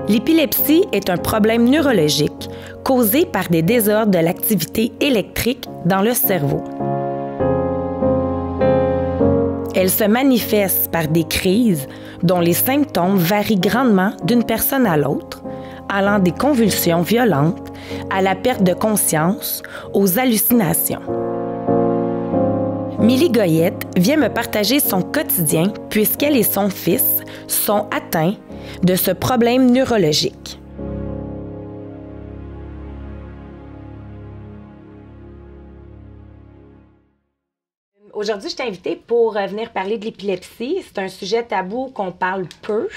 L'épilepsie est un problème neurologique causé par des désordres de l'activité électrique dans le cerveau. Elle se manifeste par des crises dont les symptômes varient grandement d'une personne à l'autre, allant des convulsions violentes à la perte de conscience, aux hallucinations. Milly Goyette vient me partager son quotidien puisqu'elle et son fils sont atteints de ce problème neurologique. Aujourd'hui, je t'ai invitée pour venir parler de l'épilepsie. C'est un sujet tabou qu'on parle peu.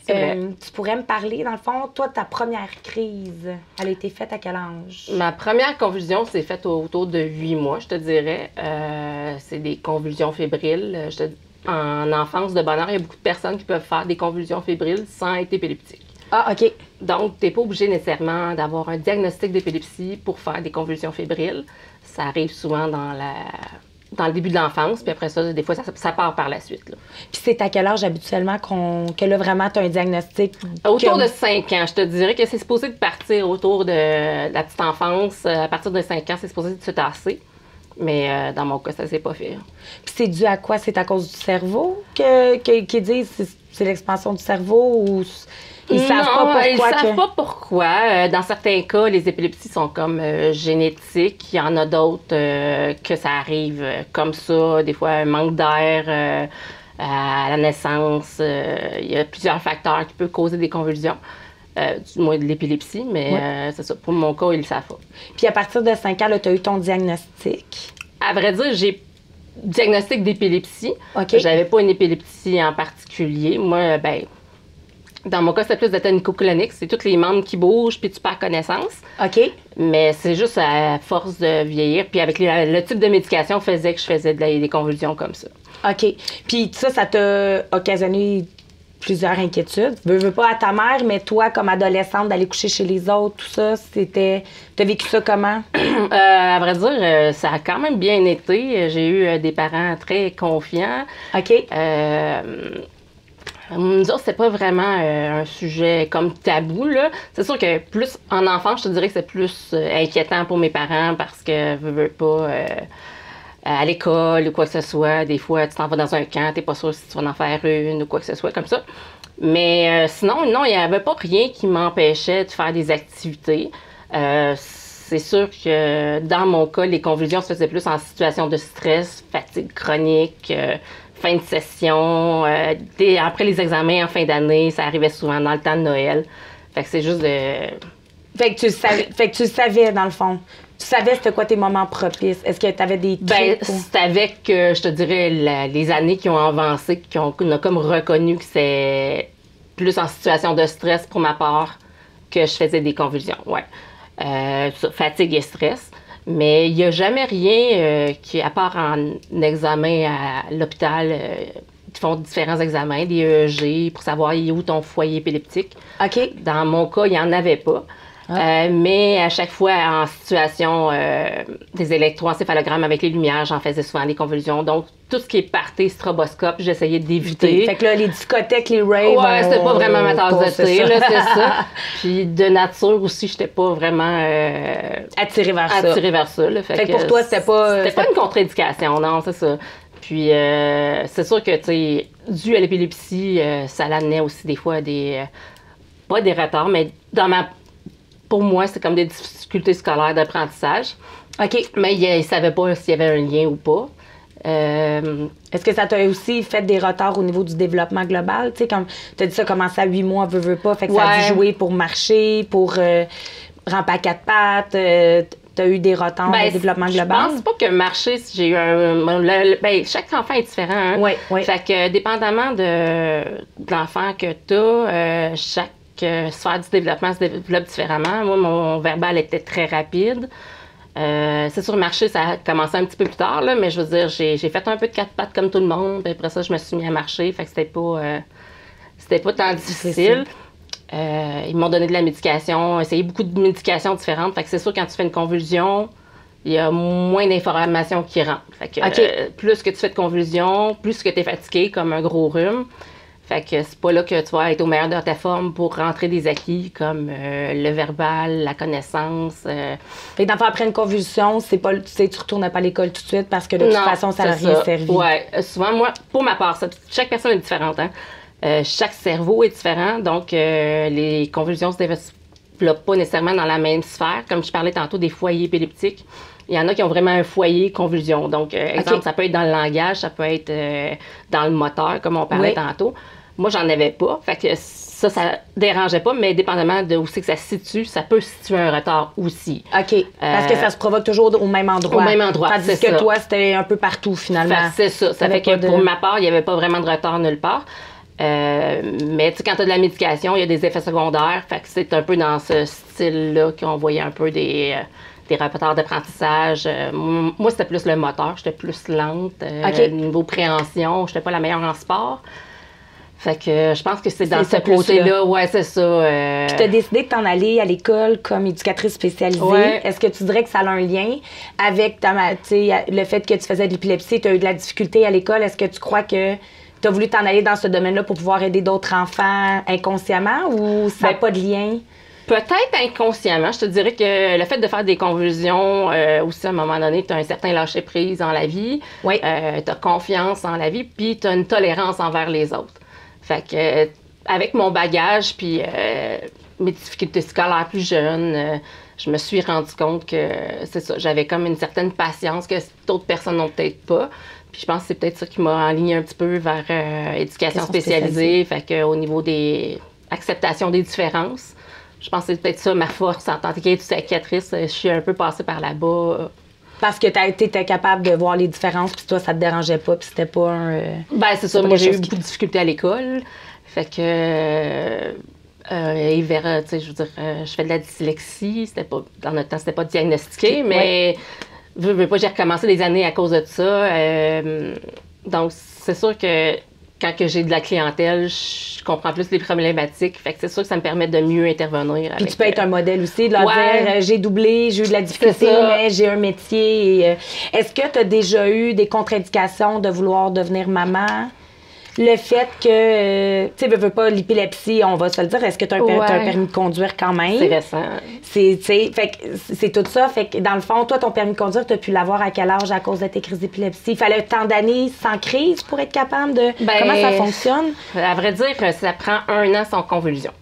Tu pourrais me parler, dans le fond, toi, ta première crise, elle a été faite à quel âge? Ma première convulsion s'est faite autour de 8 mois, je te dirais. C'est des convulsions fébriles. En enfance de bonheur, il y a beaucoup de personnes qui peuvent faire des convulsions fébriles sans être épileptiques. Ah, OK. Donc, tu n'es pas obligé nécessairement d'avoir un diagnostic d'épilepsie pour faire des convulsions fébriles. Ça arrive souvent dans le début de l'enfance, puis après ça, des fois, ça part par la suite. Là. Puis c'est à quel âge habituellement que là, vraiment, tu as un diagnostic? Autour de 5 ans. Je te dirais que c'est supposé de partir autour de la petite enfance. À partir de 5 ans, c'est supposé de se tasser. Mais dans mon cas, ça s'est pas fait. Puis c'est dû à quoi? C'est à cause du cerveau qu'ils disent c'est l'expansion du cerveau ou ils savent pas pourquoi? Ils savent pas pourquoi. Dans certains cas, les épilepsies sont comme génétiques. Il y en a d'autres que ça arrive comme ça. Des fois, un manque d'air à la naissance. Il y a plusieurs facteurs qui peuvent causer des convulsions. Du moins de l'épilepsie, mais c'est ça. Pour mon cas, ils le savent pas. Puis à partir de 5 ans, tu as eu ton diagnostic? À vrai dire, j'ai diagnostic d'épilepsie. OK. J'avais pas une épilepsie en particulier. Moi, dans mon cas, c'était plus de ténico-clonique. C'est tous les membres qui bougent, puis tu perds connaissance. OK. Mais c'est juste à force de vieillir. Puis avec le type de médication faisait que je faisais des convulsions comme ça. OK. Puis ça t'a occasionné plusieurs inquiétudes. Veux pas à ta mère, mais toi, comme adolescente, d'aller coucher chez les autres, tout ça, t'as vécu ça comment? À vrai dire, ça a quand même bien été. J'ai eu des parents très confiants. OK. Nous autres, c'était pas vraiment un sujet comme tabou, là. C'est sûr que plus en enfant, je te dirais que c'est plus inquiétant pour mes parents parce que veux pas à l'école ou quoi que ce soit. Des fois, tu t'en vas dans un camp, t'es pas sûr si tu vas en faire une ou quoi que ce soit comme ça. Mais sinon, non, il n'y avait pas rien qui m'empêchait de faire des activités. C'est sûr que dans mon cas, les convulsions se faisaient plus en situation de stress, fatigue chronique, fin de session. Après les examens en fin d'année, ça arrivait souvent dans le temps de Noël. Fait que c'est juste de... Fait que tu le savais, dans le fond. Tu savais c'était quoi tes moments propices. Est-ce que tu avais des trucs? C'est avec, je te dirais, les années qui ont avancé, qu'on a comme reconnu que c'est plus en situation de stress pour ma part que je faisais des convulsions. Ouais. Fatigue et stress. Mais il n'y a jamais rien qui, à part en examen à l'hôpital, ils font différents examens, des EEG, pour savoir où ton foyer épileptique. OK. Dans mon cas, il n'y en avait pas. Mais à chaque fois, en situation des électroencéphalogrammes avec les lumières, j'en faisais souvent des convulsions. Donc, tout ce qui est party, stroboscope, j'essayais d'éviter. Fait que là, les discothèques, les raves... Ouais, c'était pas vraiment ma tasse de thé, là, c'est ça. Puis de nature aussi, j'étais pas vraiment... attirée vers ça. Attirée vers ça, là. Fait que pour toi, c'était pas... C'était pas une contre-indication, non, c'est ça. Puis c'est sûr que, tu sais, dû à l'épilepsie, ça l'amenait aussi des fois à des... pas des retards, mais pour moi, c'est comme des difficultés scolaires d'apprentissage. OK. Mais ils ne savaient pas s'il y avait un lien ou pas. Est-ce que ça t'a aussi fait des retards au niveau du développement global? Tu sais, comme tu as dit ça commençait à 8 mois, veux pas. Fait que ça a dû jouer pour marcher, pour ramper à 4 pattes. Tu as eu des retards de développement global? Je pense pas que marcher, j'ai eu chaque enfant est différent. Hein? Oui. Fait que dépendamment de l'enfant que tu as, chaque sphère du développement se développe différemment. Moi, mon verbal était très rapide. C'est sûr, marcher, ça a commencé un petit peu plus tard, là, mais je veux dire, j'ai fait un peu de 4 pattes comme tout le monde. Puis après ça, je me suis mis à marcher. Fait que c'était pas tant difficile. Ils m'ont donné de la médication, essayé beaucoup de médications différentes. Fait que c'est sûr, quand tu fais une convulsion, il y a moins d'informations qui rentrent. Fait que plus que tu fais de convulsions, plus que tu es fatigué, comme un gros rhume. Fait que c'est pas là que tu vas être au meilleur de ta forme pour rentrer des acquis comme le verbal, la connaissance. Fait que d'enfant, après une convulsion, c'est pas, tu retournes pas à l'école tout de suite parce que de toute façon, ça n'a rien servi. Oui, souvent, moi, pour ma part, chaque personne est différente. Hein? Chaque cerveau est différent, donc les convulsions se développent pas nécessairement dans la même sphère. Comme je parlais tantôt des foyers épileptiques, il y en a qui ont vraiment un foyer convulsion. Donc, exemple, ça peut être dans le langage, ça peut être dans le moteur, comme on parlait tantôt. Moi, j'en avais pas. Fait que ça dérangeait pas, mais dépendamment de où c'est que ça se situe, ça peut situer un retard aussi. OK. Parce que ça se provoque toujours au même endroit. Au même endroit, tandis que toi, c'était un peu partout, finalement. C'est ça. Ça fait que pour ma part, il n'y avait pas vraiment de retard nulle part. Mais tu sais, quand tu as de la médication, il y a des effets secondaires. Fait que c'est un peu dans ce style-là qu'on voyait un peu des retards d'apprentissage. Moi, c'était plus le moteur. J'étais plus lente. Niveau préhension, j'étais pas la meilleure en sport. Fait que je pense que c'est dans ce côté-là. Ouais, c'est ça. Puis tu as décidé de t'en aller à l'école comme éducatrice spécialisée. Ouais. Est-ce que tu dirais que ça a un lien avec le fait que tu faisais de l'épilepsie, tu as eu de la difficulté à l'école? Est-ce que tu crois que tu as voulu t'en aller dans ce domaine-là pour pouvoir aider d'autres enfants inconsciemment ou ça n'a pas de lien? Peut-être inconsciemment. Je te dirais que le fait de faire des convulsions, aussi à un moment donné, tu as un certain lâcher-prise dans la vie, tu as confiance en la vie, puis tu as une tolérance envers les autres. Fait que avec mon bagage, puis mes difficultés scolaires plus jeunes, je me suis rendu compte que c'est ça, j'avais comme une certaine patience que d'autres personnes n'ont peut-être pas. Puis je pense que c'est peut-être ça qui m'a aligné un petit peu vers éducation spécialisée. Fait qu'au niveau des acceptations des différences, je pense que c'est peut-être ça ma force en tant qu'éducatrice. Je suis un peu passée par là-bas. Parce que tu étais capable de voir les différences, puis toi, ça te dérangeait pas, puis c'était pas un... Ben c'est ça. Moi, j'ai eu beaucoup de difficultés à l'école. Fait que... tu sais, je veux dire, je fais de la dyslexie. C'était pas... Dans notre temps, c'était pas diagnostiqué, mais... Veux pas, j'ai recommencé des années à cause de ça. Donc, c'est sûr que quand j'ai de la clientèle, je comprends plus les problématiques. Fait que c'est sûr que ça me permet de mieux intervenir. Puis tu peux être un modèle aussi, de leur dire j'ai doublé, j'ai eu de la difficulté, mais j'ai un métier. Est-ce que tu as déjà eu des contre-indications de vouloir devenir maman? Le fait que, tu sais, veux pas l'épilepsie, on va se le dire, est-ce que tu as un permis de conduire quand même? C'est récent. Fait que c'est tout ça. Fait que dans le fond, toi, ton permis de conduire, tu as pu l'avoir à quel âge à cause de tes crises d'épilepsie? Il fallait tant d'années sans crise pour être capable de... Comment ça fonctionne? À vrai dire, ça prend 1 an sans convulsion.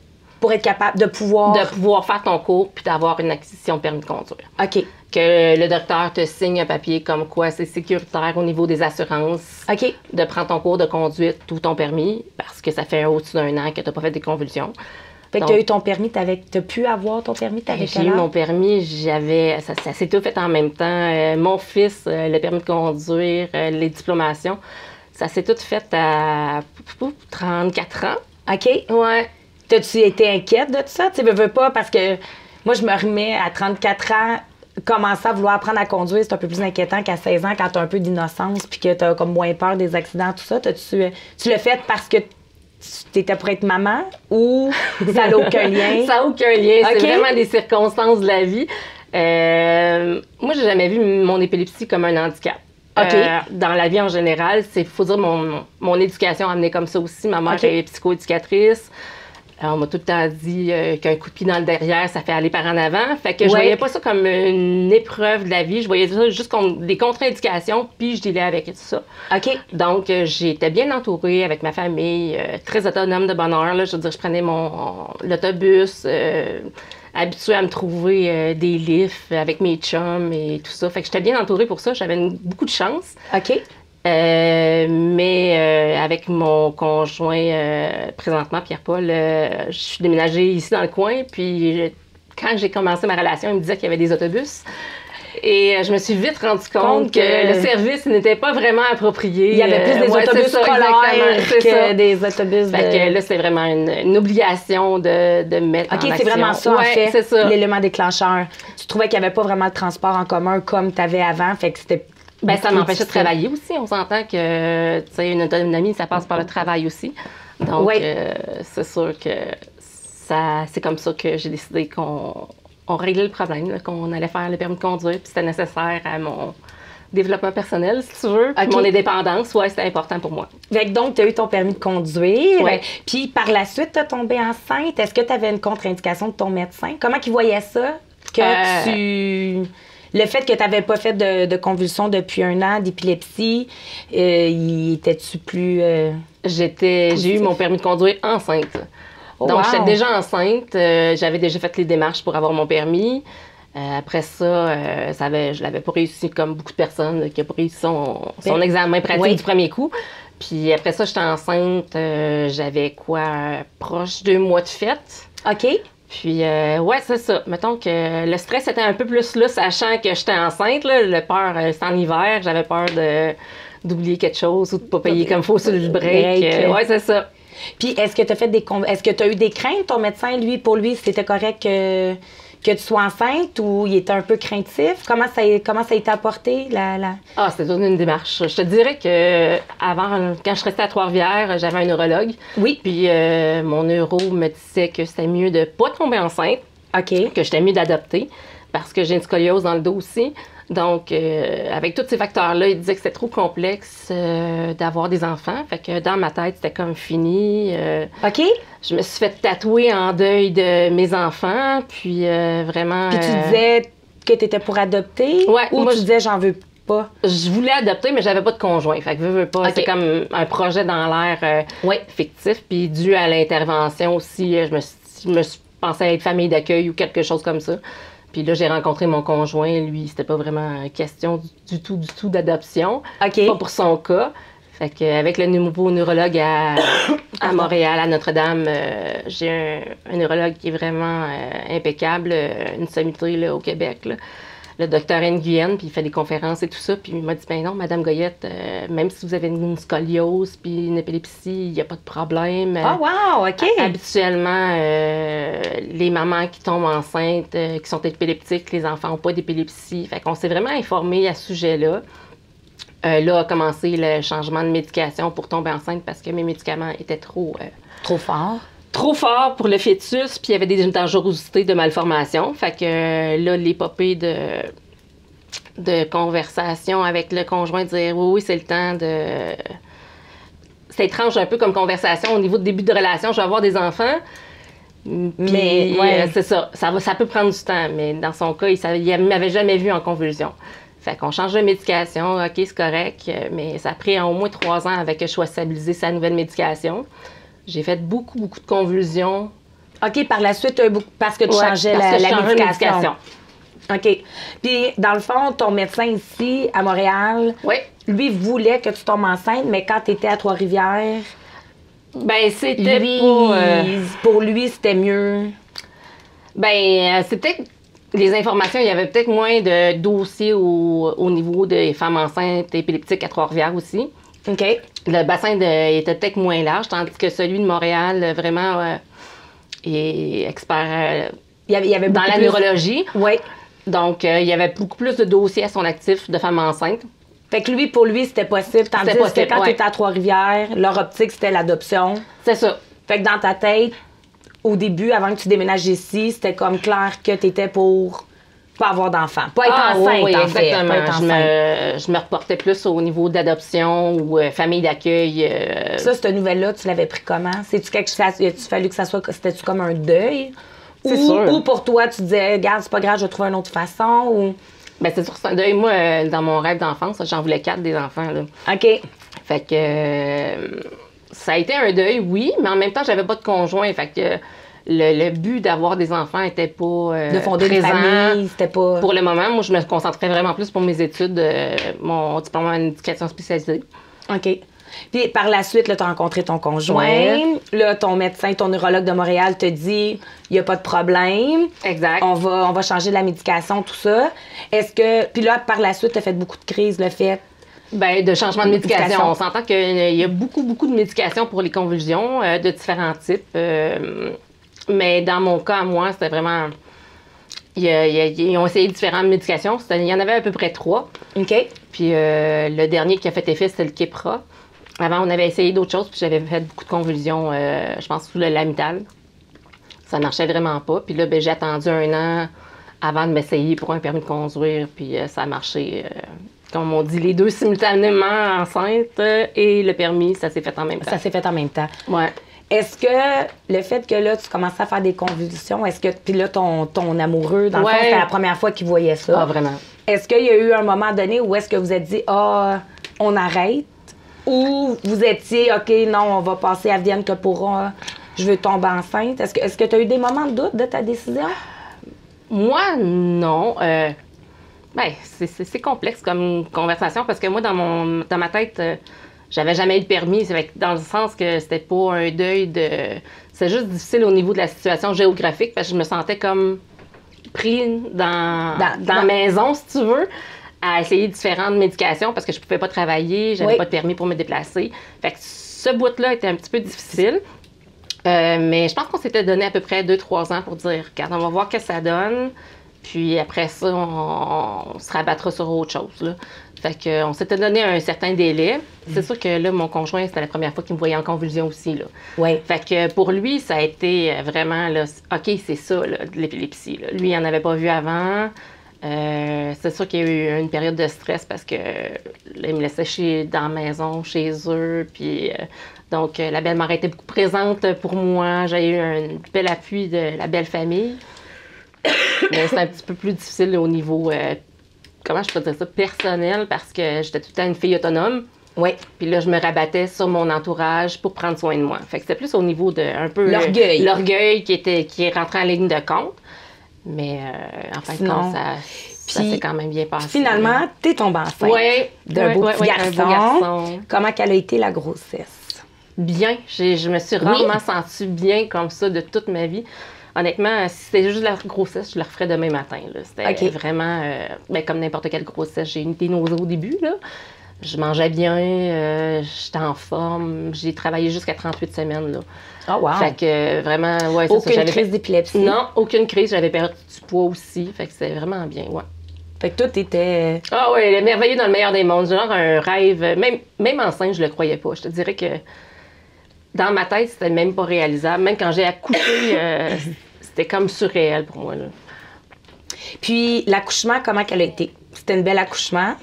Pour être capable de pouvoir... De pouvoir faire ton cours puis d'avoir une acquisition de permis de conduire. OK. Que le docteur te signe un papier comme quoi c'est sécuritaire au niveau des assurances. OK. De prendre ton cours de conduite ou ton permis parce que ça fait au-dessus d'1 an que tu n'as pas fait des convulsions. Fait que tu as eu ton permis, tu as pu avoir ton permis, t'avais quel âge? J'ai eu mon permis, ça s'est tout fait en même temps. Mon fils, le permis de conduire, les diplomations, ça s'est tout fait à 34 ans. OK. Ouais. T'as-tu été inquiète de tout ça? Tu veux pas, parce que moi, je me remets à 34 ans, commencer à vouloir apprendre à conduire, c'est un peu plus inquiétant qu'à 16 ans quand tu as un peu d'innocence puis que tu as comme moins peur des accidents, tout ça. Tu l'as fait parce que tu étais pour être maman ou ça n'a aucun lien? Ça n'a aucun lien. Okay. C'est vraiment des circonstances de la vie. Moi, j'ai jamais vu mon épilepsie comme un handicap. Okay. Dans la vie en général, il faut dire mon éducation a amené comme ça aussi. Ma mère est psychoéducatrice. On m'a tout le temps dit qu'un coup de pied dans le derrière, ça fait aller par en avant. Fait que je voyais pas ça comme une épreuve de la vie. Je voyais ça juste comme des contre-indications, puis je dealais avec ça. OK. Donc, j'étais bien entourée avec ma famille, très autonome de bonne heure. Là. Je veux dire, je prenais l'autobus, habituée à me trouver des lifts avec mes chums et tout ça. Fait que j'étais bien entourée pour ça. J'avais beaucoup de chance. OK. Mais avec mon conjoint présentement, Pierre-Paul, je suis déménagée ici dans le coin. Puis quand j'ai commencé ma relation, il me disait qu'il y avait des autobus. Et je me suis vite rendu compte que le service n'était pas vraiment approprié. Il y avait plus des autobus scolaires que des autobus Fait que là, c'est vraiment une obligation de mettre en action. OK, c'est vraiment ça, en fait, l'élément déclencheur. Tu trouvais qu'il n'y avait pas vraiment de transport en commun comme tu avais avant, fait que c'était... Ben, ça m'empêchait de travailler aussi. On s'entend que, tu sais, une autonomie, ça passe par le travail aussi. Donc, c'est sûr que c'est comme ça que j'ai décidé qu'on réglait le problème, qu'on allait faire le permis de conduire, puis c'était nécessaire à développement personnel, si tu veux. Puis mon indépendance, ouais, c'était important pour moi. Fait que donc, tu as eu ton permis de conduire. Ouais. Puis par la suite, tu as tombé enceinte. Est-ce que tu avais une contre-indication de ton médecin? Comment il voyait ça? Le fait que tu n'avais pas fait de convulsions depuis 1 an, d'épilepsie, il était-tu plus... J'ai eu mon permis de conduire enceinte. Donc, j'étais déjà enceinte. J'avais déjà fait les démarches pour avoir mon permis. Après ça, je l'avais pas réussi comme beaucoup de personnes qui n'ont pas réussi son examen pratique du premier coup. Puis après ça, j'étais enceinte. J'avais proche 2 mois de fête. OK. Puis, ouais, c'est ça. Mettons que le stress était un peu plus là, sachant que j'étais enceinte. Là. Le peur, c'était en hiver. J'avais peur d'oublier quelque chose ou de ne pas payer comme il faut sur le break. Ouais, c'est ça. Puis, est-ce que tu as fait est-ce que tu as eu des craintes, ton médecin, pour lui, c'était correct que tu sois enceinte ou il était un peu craintif? Comment ça a été apporté? Ah, c'était toute une démarche. Je te dirais que avant, quand je restais à Trois-Rivières, j'avais un neurologue. Oui. Puis mon neuro me disait que c'était mieux de ne pas tomber enceinte. OK. Que j'étais mieux d'adopter parce que j'ai une scoliose dans le dos aussi. Donc, avec tous ces facteurs-là, il disait que c'était trop complexe d'avoir des enfants. Fait que dans ma tête, c'était comme fini. OK. Je me suis fait tatouer en deuil de mes enfants. Puis vraiment... Puis tu disais que tu étais pour adopter? Ouais. Ou tu disais j'en veux pas? Je voulais adopter, mais j'avais pas de conjoint. Fait que veux pas. Okay. C'est comme un projet dans l'air fictif. Puis dû à l'intervention aussi, je me suis pensé être famille d'accueil ou quelque chose comme ça. Puis là, j'ai rencontré mon conjoint. Lui, c'était pas vraiment question du tout d'adoption. OK. Pas pour son cas. Fait qu'avec le nouveau neurologue à Montréal, à Notre-Dame, j'ai un neurologue qui est vraiment impeccable, une sommité là, au Québec. Là. Le docteur Nguyen, puis il fait des conférences et tout ça. Puis il m'a dit, ben non, Madame Goyette, même si vous avez une scoliose puis une épilepsie, il n'y a pas de problème. Ah, wow, OK. Habituellement, les mamans qui tombent enceintes, qui sont épileptiques, les enfants n'ont pas d'épilepsie. Fait qu'on s'est vraiment informé à ce sujet-là. Là a commencé le changement de médication pour tomber enceinte parce que mes médicaments étaient trop forts. Trop fort pour le fœtus, puis il y avait des dangerosités de malformation. Fait que là, l'épopée de conversation avec le conjoint, dire oui, c'est le temps de... C'est étrange un peu comme conversation au niveau de début de relation. Je vais avoir des enfants, mais c'est ça. Ça peut prendre du temps, mais dans son cas, il ne m'avait jamais vu en convulsion. Fait qu'on change de médication, OK, c'est correct, mais ça a pris au moins 3 ans avec que je sois stabilisée sa nouvelle médication. J'ai fait beaucoup de convulsions. OK, par la suite, parce que tu changeais la médication. OK. Puis, dans le fond, ton médecin ici, à Montréal, lui voulait que tu tombes enceinte, mais quand tu étais à Trois-Rivières, ben c'était pour lui, c'était mieux. Ben, c'est peut-être les informations, il y avait peut-être moins de dossiers au niveau des femmes enceintes épileptiques à Trois-Rivières aussi. OK. Le bassin était peut-être moins large, tandis que celui de Montréal, vraiment, est expert il y avait dans la neurologie. Oui. Donc, il y avait beaucoup plus de dossiers à son actif de femmes enceintes. Fait que pour lui, c'était possible. Tandis que quand tu étais à Trois-Rivières, leur optique, c'était l'adoption. C'est ça. Fait que dans ta tête, au début, avant que tu déménages ici, c'était comme clair que tu étais pour pas avoir d'enfant. Pas être enceinte, oui, en exactement. fait. Pas être enceinte. Je me reportais plus au niveau d'adoption ou famille d'accueil. Ça, cette nouvelle-là, tu l'avais pris comment? C'est-tu quelque chose, a-tu fallu que ça soit, c'était-tu comme un deuil? C'est sûr. Ou pour toi, tu disais, regarde, c'est pas grave, je vais trouver une autre façon? Ou... Bien, c'est sûr, c'est un deuil. Moi, dans mon rêve d'enfance, j'en voulais 4 des enfants. Là. OK. Fait que ça a été un deuil, oui, mais en même temps, j'avais pas de conjoint. Fait que le but d'avoir des enfants était pas de fonder présent. Une famille, c'était pas... Pour le moment, moi, je me concentrais vraiment plus pour mes études, mon diplôme en éducation spécialisée. OK. Puis par la suite, tu as rencontré ton conjoint. Ouais. Là, ton médecin, ton neurologue de Montréal te dit, il n'y a pas de problème. Exact. On va changer la médication, tout ça. Est-ce que... Puis là, par la suite, tu as fait beaucoup de crises, le fait... Bien, de changement de médication. On s'entend qu'il y a beaucoup de médications pour les convulsions de différents types. Mais dans mon cas, moi, c'était vraiment... Ils ont essayé différentes médications. Il y en avait à peu près 3. OK. Puis le dernier qui a fait effet, c'était le Keppra. Avant, on avait essayé d'autres choses, puis j'avais fait beaucoup de convulsions, je pense, sous le Lamital. Ça marchait vraiment pas. Puis là, j'ai attendu 1 an avant de m'essayer pour un permis de conduire, puis ça a marché comme on dit, les deux simultanément enceinte et le permis, ça s'est fait en même temps. Ça s'est fait en même temps. Ouais. Est-ce que le fait que là, tu commençais à faire des convulsions, est-ce que, puis là, ton amoureux, dans le fond, c'était la première fois qu'il voyait ça? Ah, vraiment. Est-ce qu'il y a eu un moment donné où est-ce que vous êtes dit, on arrête? Ou vous étiez, OK, non, on va passer à Vienne que pourra, je veux tomber enceinte? Est-ce que tu as eu des moments de doute de ta décision? Moi, non. C'est complexe comme conversation parce que moi, dans ma tête, j'avais jamais eu de permis. Dans le sens que c'était pas un deuil de... C'est juste difficile au niveau de la situation géographique parce que je me sentais comme pris dans la maison, si tu veux, à essayer différentes médications parce que je pouvais pas travailler, j'avais pas de permis pour me déplacer. Fait que ce bout-là était un petit peu difficile. Mais je pense qu'on s'était donné à peu près 2-3 ans pour dire, regarde, on va voir ce que ça donne. Puis après ça, on se rabattra sur autre chose, là. Fait qu'on s'était donné un certain délai. C'est sûr que là, mon conjoint, c'était la première fois qu'il me voyait en convulsion aussi, là. Oui. Fait que pour lui, ça a été vraiment, là, OK, c'est ça, là, de l'épilepsie, là. Lui, il n'en avait pas vu avant. C'est sûr qu'il y a eu une période de stress parce que là, il me laissait dans la maison, chez eux. Puis donc, la belle-mère était beaucoup présente pour moi. J'ai eu un bel appui de la belle famille. Mais c'est un petit peu plus difficile au niveau, comment je peux dire ça, personnel, parce que j'étais tout le temps une fille autonome. Oui. Puis là, je me rabattais sur mon entourage pour prendre soin de moi. Fait que c'était plus au niveau de un peu l'orgueil qui est rentré en ligne de compte. Mais en fin de compte, ça s'est quand même bien passé. Finalement, t'es tombée enceinte d'un beau petit garçon. Comment qu'elle a été la grossesse? Bien. Je me suis rarement sentie bien comme ça de toute ma vie. Honnêtement, si c'était juste la grossesse, je le referais demain matin. C'était vraiment comme n'importe quelle grossesse. J'ai eu des nausées au début, là. Je mangeais bien, j'étais en forme. J'ai travaillé jusqu'à 38 semaines, là. Oh wow! Fait que vraiment, ouais, c'est aucune crise d'épilepsie? Non, aucune crise. J'avais perdu du poids aussi. Fait que c'était vraiment bien, ouais. Fait que tout était... Ah oui, merveilleux dans le meilleur des mondes. Genre un rêve. Même enceinte, je le croyais pas. Je te dirais que dans ma tête, c'était même pas réalisable. Même quand j'ai accouché, c'était comme surréel pour moi, là. Puis l'accouchement, comment qu'elle a été? C'était un bel accouchement?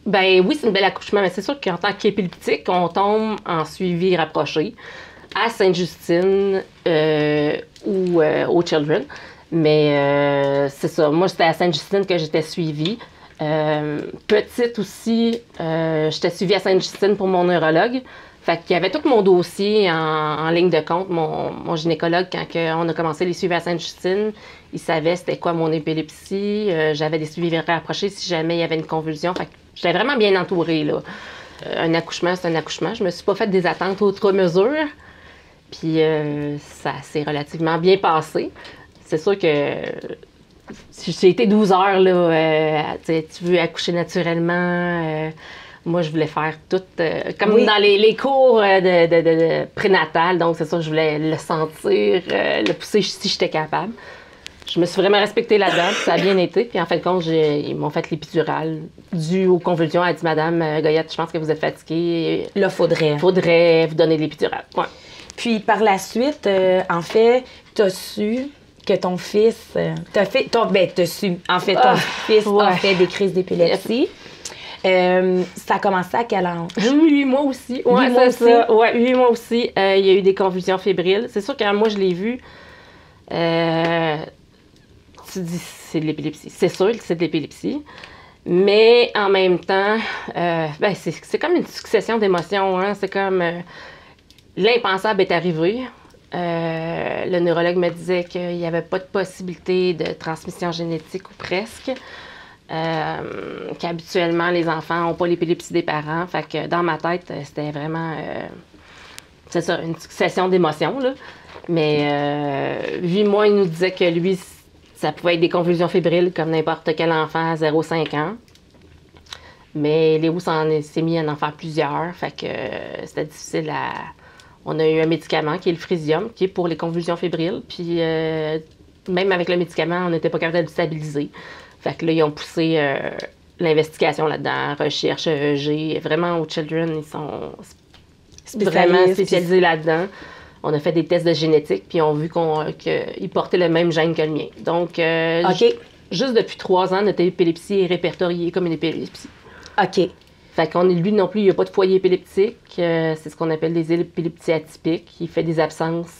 Ben oui, c'est un bel accouchement, mais c'est sûr qu'en tant qu'épileptique, on tombe en suivi rapproché à Sainte-Justine ou au Children. Mais c'est ça, moi c'était à Sainte-Justine que j'étais suivie. Petite aussi, j'étais suivie à Sainte-Justine pour mon neurologue. Fait qu'il y avait tout mon dossier en ligne de compte. Mon gynécologue, quand on a commencé les suivis à Sainte-Justine, il savait c'était quoi mon épilepsie. J'avais des suivis rapprochés si jamais il y avait une convulsion. Fait que j'étais vraiment bien entourée, là. Un accouchement, c'est un accouchement. Je me suis pas fait des attentes outre mesure. Puis ça s'est relativement bien passé. C'est sûr que j'ai été 12 heures, là. Tu veux accoucher naturellement. Moi, je voulais faire tout comme dans les cours de prénatal. Donc, c'est ça, je voulais le sentir, le pousser si j'étais capable. Je me suis vraiment respectée là-dedans, puis ça a bien été. Puis en fin de compte, ils m'ont fait l'épidurale due aux convulsions. Elle a dit, Madame Goyette, je pense que vous êtes fatiguée. Là, faudrait vous donner l'épidurale. Ouais. Puis par la suite, en fait, t'as su que ton fils... t'as su. En fait, ton fils a fait des crises d'épilepsie. Ça a commencé à quel âge? 8 mois aussi. Ouais, 8 mois aussi? Ça. Ouais, 8 mois aussi. Il y a eu des convulsions fébriles. C'est sûr que quand moi, je l'ai vu, tu dis c'est de l'épilepsie. C'est sûr que c'est de l'épilepsie. Mais en même temps, c'est comme une succession d'émotions. Hein? C'est comme l'impensable est arrivé. Le neurologue me disait qu'il n'y avait pas de possibilité de transmission génétique ou presque. Qu'habituellement, les enfants n'ont pas l'épilepsie des parents. Fait que dans ma tête, c'était vraiment... c'est ça, une succession d'émotions, là. Mais 8 mois, il nous disait que lui, ça pouvait être des convulsions fébriles comme n'importe quel enfant à 0,5 ans. Mais Léo s'est mis à en faire plusieurs. Fait que c'était difficile à... On a eu un médicament qui est le Frisium, qui est pour les convulsions fébriles. Puis même avec le médicament, on n'était pas capable de le stabiliser. Fait que là, ils ont poussé l'investigation là-dedans, recherche, EEG. Vraiment, au Children, ils sont vraiment spécialisés là-dedans. On a fait des tests de génétique, puis on a vu qu'ils portaient le même gène que le mien. Donc, juste depuis 3 ans, notre épilepsie est répertoriée comme une épilepsie. OK. Fait qu'on lui non plus, il n'y a pas de foyer épileptique. C'est ce qu'on appelle des épilepsies atypiques. Il fait des absences,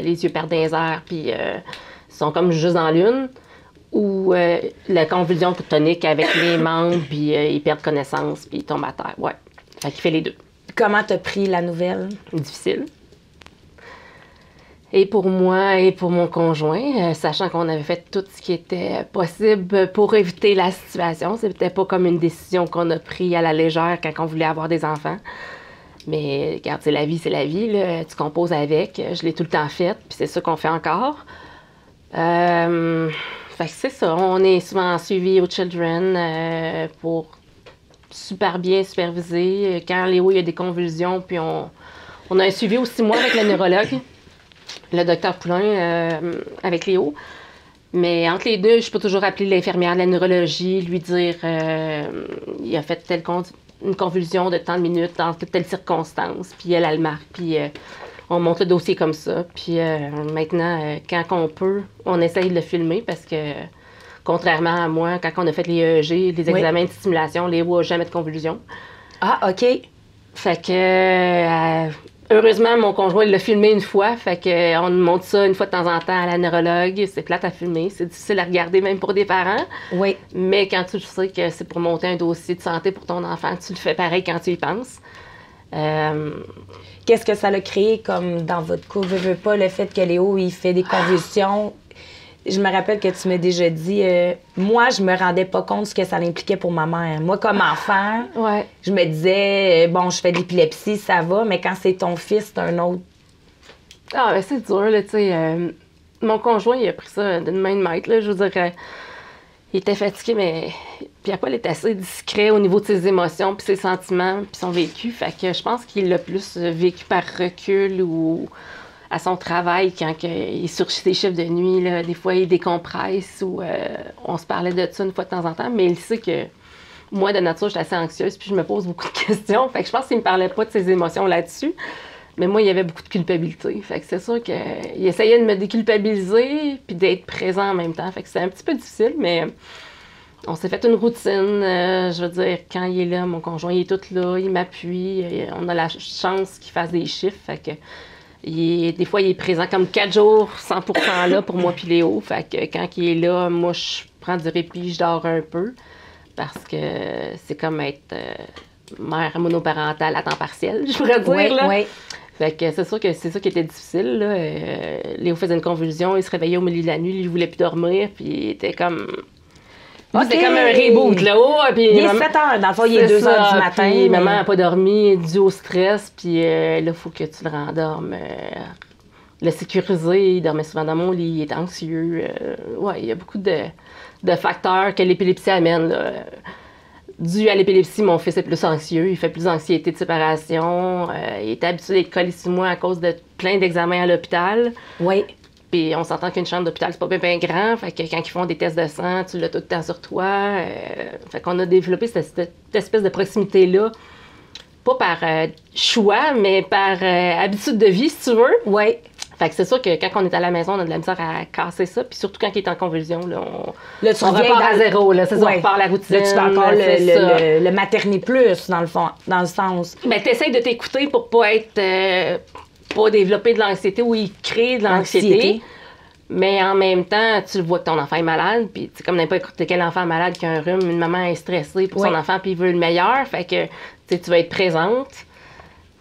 les yeux perdent des airs, puis ils sont comme juste dans l'une. Ou la convulsion tonique avec les membres, puis ils perdent connaissance, puis ils tombent à terre. Ouais. Fait qu'il fait les deux. Comment t'as pris la nouvelle? Difficile. Et pour moi et pour mon conjoint, sachant qu'on avait fait tout ce qui était possible pour éviter la situation. C'était pas comme une décision qu'on a prise à la légère quand on voulait avoir des enfants. Mais regarde, c'est la vie, là. Tu composes avec. Je l'ai tout le temps fait, puis c'est ça qu'on fait encore. Fait que c'est ça. On est souvent suivi au Children pour super bien superviser. Quand Léo, il y a des convulsions, puis on a un suivi aussi, moi, avec le neurologue. Le docteur Poulain avec Léo. Mais entre les deux, je peux toujours appeler l'infirmière de la neurologie, lui dire il a fait une convulsion de tant de minutes dans telle circonstance, puis elle le marque, puis on monte le dossier comme ça. Puis maintenant, quand on peut, on essaye de le filmer parce que, contrairement à moi, quand on a fait les EEG, les examens de stimulation, Léo n'a jamais de convulsion. Ah, OK. Fait que... heureusement, mon conjoint l'a filmé une fois, fait qu'on monte ça une fois de temps en temps à la neurologue. C'est plate à filmer, c'est difficile à regarder même pour des parents. Oui. Mais quand tu sais que c'est pour monter un dossier de santé pour ton enfant, tu le fais pareil quand tu y penses. Qu'est-ce que ça l'a créé comme dans votre couple? Veux pas le fait que Léo, il fait des convulsions. Je me rappelle que tu m'as déjà dit, moi, je me rendais pas compte de ce que ça impliquait pour ma mère. Moi, comme enfant, je me disais, bon, je fais de l'épilepsie, ça va, mais quand c'est ton fils, c'est un autre. Ah, ben c'est dur, là, tu sais. Mon conjoint, il a pris ça d'une main de maître, là. Je veux dire, il était fatigué, mais Pierre-Paul est assez discret au niveau de ses émotions, puis ses sentiments, puis son vécu. Fait que je pense qu'il l'a plus vécu par recul ou à son travail, quand il est sur ses chiffres de nuit, là, des fois il décompresse ou on se parlait de ça une fois de temps en temps, mais il sait que moi, de nature, je suis assez anxieuse puis je me pose beaucoup de questions. Fait que je pense qu'il me parlait pas de ses émotions là-dessus, mais moi, il y avait beaucoup de culpabilité. Fait que c'est sûr qu'il essayait de me déculpabiliser puis d'être présent en même temps. Fait que c'est un petit peu difficile, mais on s'est fait une routine. Je veux dire, quand il est là, mon conjoint, il est tout là, il m'appuie. On a la chance qu'il fasse des chiffres, fait que des fois, il est présent comme 4 jours, 100% là pour moi puis Léo. Fait que quand il est là, moi, je prends du répit, je dors un peu. Parce que c'est comme être mère monoparentale à temps partiel, je pourrais dire. Là. Oui. Fait que c'est sûr que c'est ça qui était difficile. Là. Léo faisait une convulsion, il se réveillait au milieu de la nuit, il voulait plus dormir, puis il était comme... C'était comme un reboot, là. Il est 7 heures, dans le fond, il est 2 heures du matin. Puis maman n'a pas dormi, dû au stress, puis là, il faut que tu le rendormes. Le sécuriser, il dormait souvent dans mon lit, il est anxieux. Il y a beaucoup de facteurs que l'épilepsie amène, là. Dû à l'épilepsie, mon fils est plus anxieux, il fait plus d'anxiété de séparation. Il est habitué d'être collé sur moi à cause de plein d'examens à l'hôpital. Oui. Puis on s'entend qu'une chambre d'hôpital, c'est pas bien grand. Fait que quand ils font des tests de sang, tu l'as tout le temps sur toi. Fait qu'on a développé cette espèce de proximité-là. Pas par choix, mais par habitude de vie, si tu veux. Oui. Fait que c'est sûr que quand on est à la maison, on a de la misère à casser ça. Puis surtout quand il est en convulsion, là, tu on repart à zéro. Là, c'est ça, on repart la routine. Là, tu fais encore le materner plus, dans le fond, dans le sens. Ben, t'essayes de t'écouter pour pas être... pas développer de l'anxiété ou il crée de l'anxiété. Mais en même temps, tu vois que ton enfant est malade, puis c'est comme n'importe quel enfant malade qui a un rhume, une maman est stressée pour son enfant, puis il veut le meilleur, fait que tu vas être présente.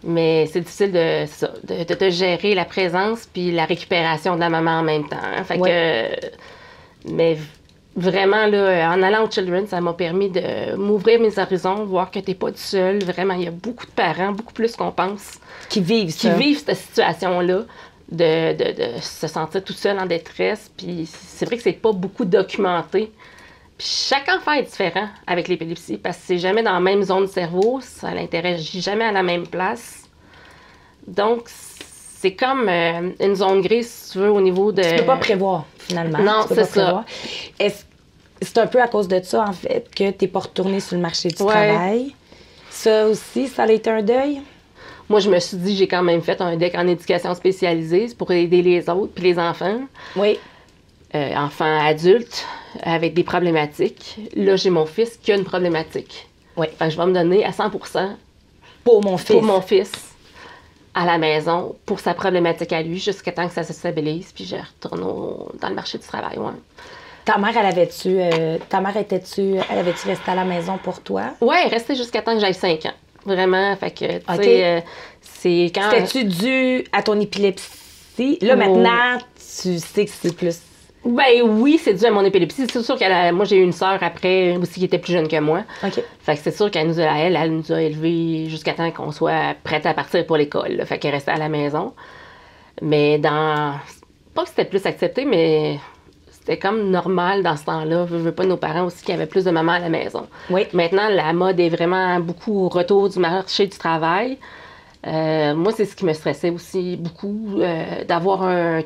Mais c'est difficile de te gérer la présence puis la récupération de la maman en même temps. Hein. Fait que, mais vraiment, là, en allant au Children, ça m'a permis de m'ouvrir mes horizons, voir que t'es pas tout seul. Vraiment, il y a beaucoup de parents, beaucoup plus qu'on pense, qui vivent cette situation-là, de se sentir tout seul en détresse. Puis c'est vrai que c'est pas beaucoup documenté. Puis chaque enfant est différent avec l'épilepsie parce que c'est jamais dans la même zone de cerveau, ça n'interagit jamais à la même place. Donc, c'est comme une zone grise, si tu veux, au niveau de... Tu peux pas prévoir, finalement. Non, c'est ça. C'est un peu à cause de ça, en fait, que t'es pas retournée sur le marché du travail. Ça aussi, ça a été un deuil? Moi, je me suis dit, j'ai quand même fait un DEC en éducation spécialisée, c'est pour aider les autres puis les enfants. Oui. enfant adulte avec des problématiques. Là, j'ai mon fils qui a une problématique. Oui. Fait que je vais me donner à 100% pour mon fils à la maison pour sa problématique à lui jusqu'à temps que ça se stabilise, puis je retourne dans le marché du travail. Ouais. Ta mère, elle avait-tu resté à la maison pour toi? Oui, elle restait jusqu'à temps que j'aille 5 ans. Vraiment, fait que, tu sais, c'est quand... C'était-tu dû à ton épilepsie? Là, maintenant, tu sais que c'est plus... Ben oui, c'est dû à mon épilepsie. C'est sûr moi, j'ai eu une sœur après aussi qui était plus jeune que moi. OK. Fait que c'est sûr qu'elle nous a élevés jusqu'à temps qu'on soit prête à partir pour l'école. Là. Fait qu'elle restait à la maison. Mais pas que c'était plus accepté, mais c'était comme normal dans ce temps-là. Je veux pas nos parents aussi qui avaient plus de maman à la maison. Oui. Maintenant, la mode est vraiment beaucoup au retour du marché du travail. Moi, c'est ce qui me stressait aussi beaucoup, d'avoir un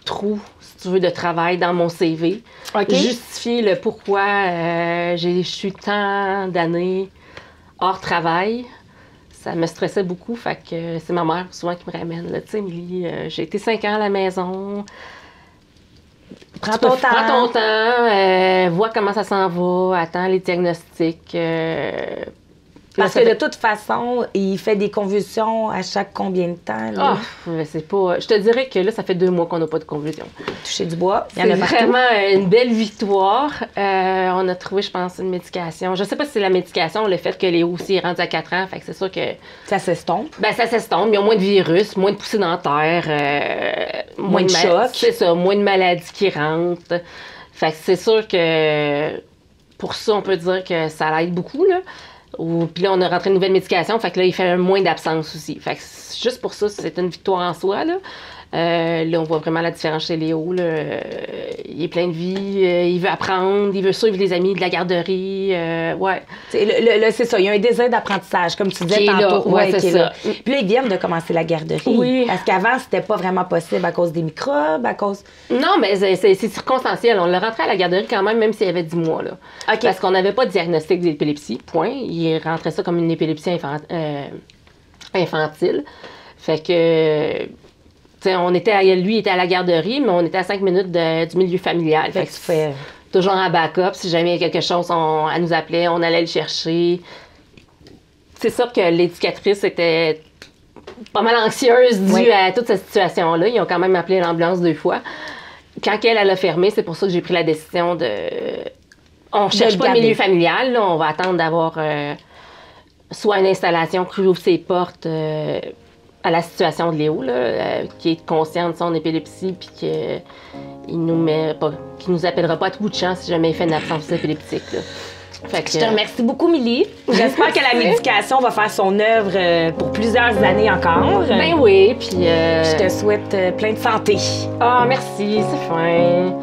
trou, si tu veux, de travail dans mon CV. Okay. Justifier le pourquoi je suis tant d'années hors travail. Ça me stressait beaucoup, fait que c'est ma mère souvent qui me ramène. Tu sais, Émilie, j'ai été 5 ans à la maison. Prends ton temps, vois comment ça s'en va, attends les diagnostics. Parce que de toute façon, il fait des convulsions à chaque combien de temps? Là? C'est pas... Je te dirais que là, ça fait 2 mois qu'on n'a pas de convulsions. Toucher du bois, il y en a partout. C'est vraiment une belle victoire. On a trouvé, je pense, une médication. Je sais pas si c'est la médication, le fait que Léo aussi est rendu à 4 ans, fait que c'est sûr que... Ça s'estompe. Ben ça s'estompe. Il y a moins de virus, moins de poussées dentaires, moins de chocs. C'est ça, moins de maladies qui rentrent. Fait que c'est sûr que pour ça, on peut dire que ça l'aide beaucoup, là. Puis là, on a rentré une nouvelle médication, fait que là, il fait moins d'absence aussi. Fait que juste pour ça, c'est une victoire en soi, là. Là, on voit vraiment la différence chez Léo, là. Il est plein de vie, il veut apprendre, il veut suivre les amis de la garderie, ouais. C'est ça, il y a un désir d'apprentissage, comme tu disais tantôt. Ouais, c'est ça. Puis là, ils viennent de commencer la garderie. Oui. Parce qu'avant, c'était pas vraiment possible à cause des microbes, à cause... Non, mais c'est circonstanciel. On l'a rentré à la garderie quand même s'il y avait 10 mois, là. Okay. Parce qu'on n'avait pas de diagnostic d'épilepsie, point. Il rentrait ça comme une épilepsie infantile. Fait que... T'sais, lui, il était à la garderie, mais on était à 5 minutes du milieu familial. Fait que toujours en backup. Si jamais il y a quelque chose, elle nous appelait, on allait le chercher. C'est sûr que l'éducatrice était pas mal anxieuse due à toute cette situation-là. Ils ont quand même appelé l'ambulance 2 fois. Quand elle a fermé, c'est pour ça que j'ai pris la décision de... On ne cherche pas le milieu familial. Là, on va attendre d'avoir soit une installation qui ouvre ses portes... à la situation de Léo, là, qui est conscient de son épilepsie, puis qu'il nous appellera pas à tout bout de champ si jamais il fait une absence épileptique. Là. Fait que, je te remercie beaucoup, Milly. J'espère que la médication va faire son œuvre pour plusieurs années encore. Ben oui, puis... Je te souhaite plein de santé. Merci, c'est fin.